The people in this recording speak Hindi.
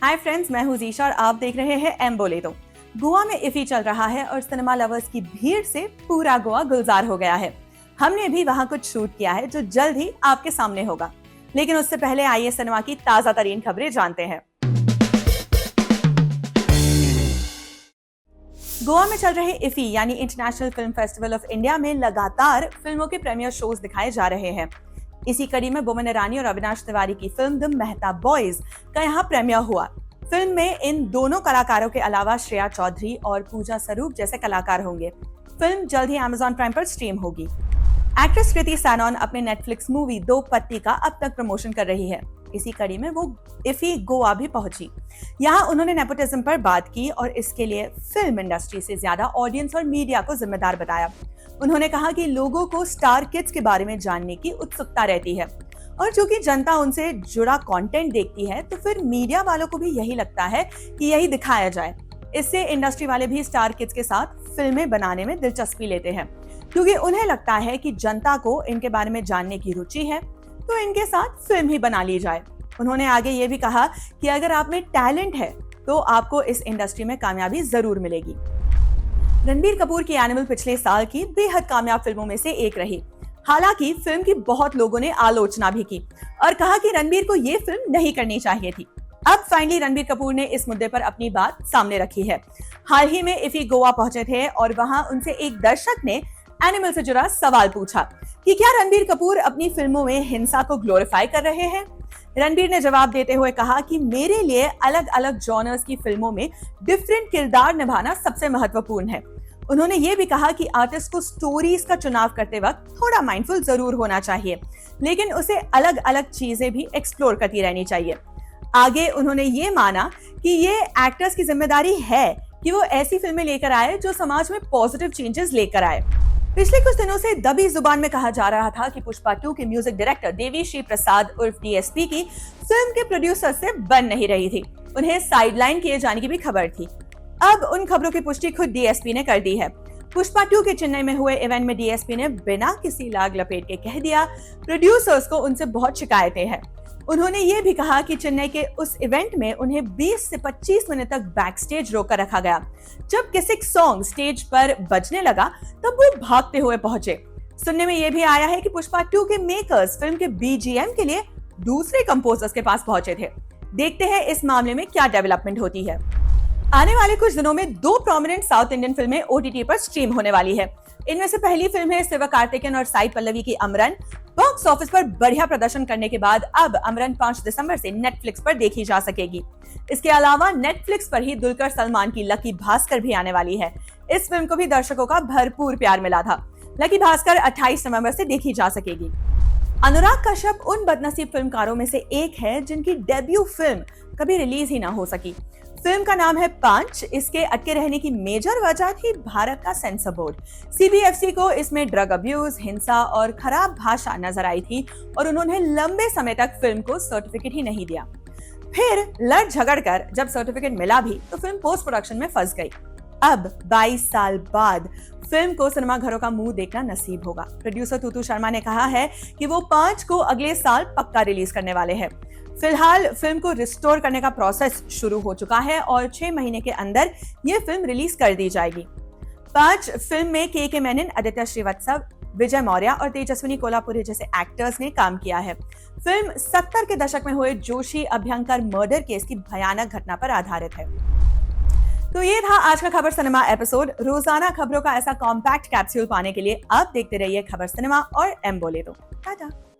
हाय फ्रेंड्स, मैं हूं जीशा और आप देख रहे हैं एम बोले तो। गोवा में इफी चल रहा है और सिनेमा लवर्स की भीड़ से पूरा गोवा गुलजार हो गया है। हमने भी वहां कुछ शूट किया है जो जल्द ही आपके सामने होगा, लेकिन उससे पहले आइए सिनेमा की ताजा तरीन खबरें जानते हैं। गोवा में चल रहे इफी यानी international film festival of India में लगातार फिल्मों के प्रीमियर शोज दिखाए जा रहे हैं। इसी कड़ी में बोमन ईरानी और अविनाश तिवारी की फिल्म द मेहता बॉयज का यहाँ प्रीमियर हुआ। फिल्म में इन दोनों कलाकारों के अलावा श्रेया चौधरी और पूजा स्वरूप जैसे कलाकार होंगे। फिल्म जल्द ही Amazon प्राइम पर स्ट्रीम होगी। एक्ट्रेस कृति सैनन अपने नेटफ्लिक्स मूवी दो पत्ती का अब तक प्रमोशन कर रही है। इसी कड़ी में वो इफी गोवा भी पहुंची। यहाँ उन्होंने नेपोटिज्म पर बात की और इसके लिए फिल्म इंडस्ट्री से ज्यादा ऑडियंस और मीडिया को जिम्मेदार बताया। उन्होंने कहा कि लोगों को स्टार किड्स के बारे में जानने की उत्सुकता रहती है और चूंकि जनता उनसे जुड़ा कंटेंट देखती है तो फिर मीडिया वालों को भी यही लगता है कि यही दिखाया जाए। इससे इंडस्ट्री वाले भी स्टार किड्स के साथ फिल्में बनाने में दिलचस्पी लेते हैं, क्योंकि उन्हें लगता है कि जनता को इनके बारे में जानने की रुचि है तो इनके साथ फिल्म ही बना ली जाए। उन्होंने आगे ये भी कहा कि अगर आप में टैलेंट है तो आपको इस इंडस्ट्री में कामयाबी जरूर मिलेगी। रणबीर कपूर की एनिमल पिछले साल की बेहद कामयाब फिल्मों में से एक रही। हालांकि फिल्म की बहुत लोगों ने आलोचना भी की और कहा कि रणबीर को ये फिल्म नहीं करनी चाहिए थी। अब फाइनली रणबीर कपूर ने इस मुद्दे पर अपनी बात सामने रखी है। हाल ही में इफी गोवा पहुंचे थे और वहां उनसे एक दर्शक ने एनिमल से जुड़ा सवाल पूछा कि क्या रणबीर कपूर अपनी फिल्मों में हिंसा को ग्लोरीफाई कर रहे हैं। रणबीर ने जवाब देते हुए कहा कि मेरे लिए अलग अलग जॉनर्स की फिल्मों में डिफरेंट किरदार निभाना सबसे महत्वपूर्ण है। उन्होंने ये भी कहा कि आर्टिस्ट को स्टोरीज का चुनाव करते वक्त थोड़ा माइंडफुल जरूर होना चाहिए, लेकिन उसे अलग अलग चीजें भी एक्सप्लोर करती रहनी चाहिए। आगे उन्होंने ये माना कि ये एक्टर्स की जिम्मेदारी है कि वो ऐसी फिल्में लेकर आए जो समाज में पॉजिटिव चेंजेस लेकर आए। पिछले कुछ दिनों से दबी जुबान में कहा जा रहा था कि पुष्पा 2 के म्यूजिक डायरेक्टर देवी श्री प्रसाद उर्फ डीएसपी की फिल्म के प्रोड्यूसर से बन नहीं रही थी। उन्हें साइडलाइन किए जाने की भी खबर थी। अब उन खबरों की पुष्टि खुद डीएसपी ने कर दी है। पुष्पा 2 के चेन्नई में हुए इवेंट में डीएसपी ने बिना किसी लाग लपेट के कह दिया प्रोड्यूसर्स को उनसे बहुत शिकायतें हैं। उन्होंने ये भी कहा कि चेन्नई के उस इवेंट में उन्हें 20 से 25 मिनट तक बैक स्टेज रोक कर रखा गया। जब किसी सॉन्ग स्टेज पर बजने लगा तब वो भागते हुए पहुंचे। सुनने में ये भी आया है कि पुष्पा 2 के मेकर्स फिल्म के बीजीएम के लिए दूसरे कंपोजर्स के पास पहुंचे थे। देखते हैं इस मामले में क्या डेवलपमेंट होती है। आने वाले कुछ दिनों में दो प्रोमिनेंट साउथ इंडियन फिल्में ओटीटी पर स्ट्रीम होने वाली है। इनमें से पहली फिल्म है शिवकार्तिकेयन और साई पल्लवी की अमरन। बॉक्स ऑफिस पर बढ़िया प्रदर्शन करने के बाद अब अमरन 5 दिसंबर से नेटफ्लिक्स पर देखी जा सकेगी। इसके अलावा नेटफ्लिक्स पर ही दुलकर सलमान की लकी भास्कर भी आने वाली है। इस फिल्म को भी दर्शकों का भरपूर प्यार मिला था। लकी भास्कर 28 नवंबर से देखी जा सकेगी। अनुराग कश्यप उन बदनसीब फिल्मकारों में से एक है जिनकी डेब्यू फिल्म कभी रिलीज ही ना हो सकी। फिल्म का नाम है पंच। इसके अटके रहने की मेजर वजह थी भारत का सेंसर बोर्ड। सीबीएफसी को इसमें ड्रग अब्यूज, हिंसा और खराब भाषा नजर आई थी और उन्होंने लंबे समय तक फिल्म को सर्टिफिकेट ही नहीं दिया। फिर लड़ झगड़ कर जब सर्टिफिकेट मिला भी तो फिल्म पोस्ट प्रोडक्शन में फंस गई। अब 22 साल बाद फिल्म को सिनेमा घरों का मुंह देखना नसीब होगा। प्रोड्यूसर तूतू शर्मा ने कहा है कि वो 5 को अगले साल पक्का रिलीज करने वाले हैं। फिलहाल फिल्म को रिस्टोर करने का प्रोसेस शुरू हो चुका है और 6 महीने के अंदर ये फिल्म रिलीज कर दी जाएगी। 5 फिल्म में के मेनन, आदित्य श्रीवास्तव, विजय मौर्य और तेजस्विनी कोल्हापुरी जैसे एक्टर्स ने काम किया है। फिल्म 70 के दशक में हुए जोशी अभ्यंकर मर्डर केस की भयानक घटना पर आधारित है। तो ये था आज का खबर सिनेमा एपिसोड। रोजाना खबरों का ऐसा कॉम्पैक्ट कैप्सूल पाने के लिए आप देखते रहिए खबर सिनेमा और एम बोले तो। टाटा।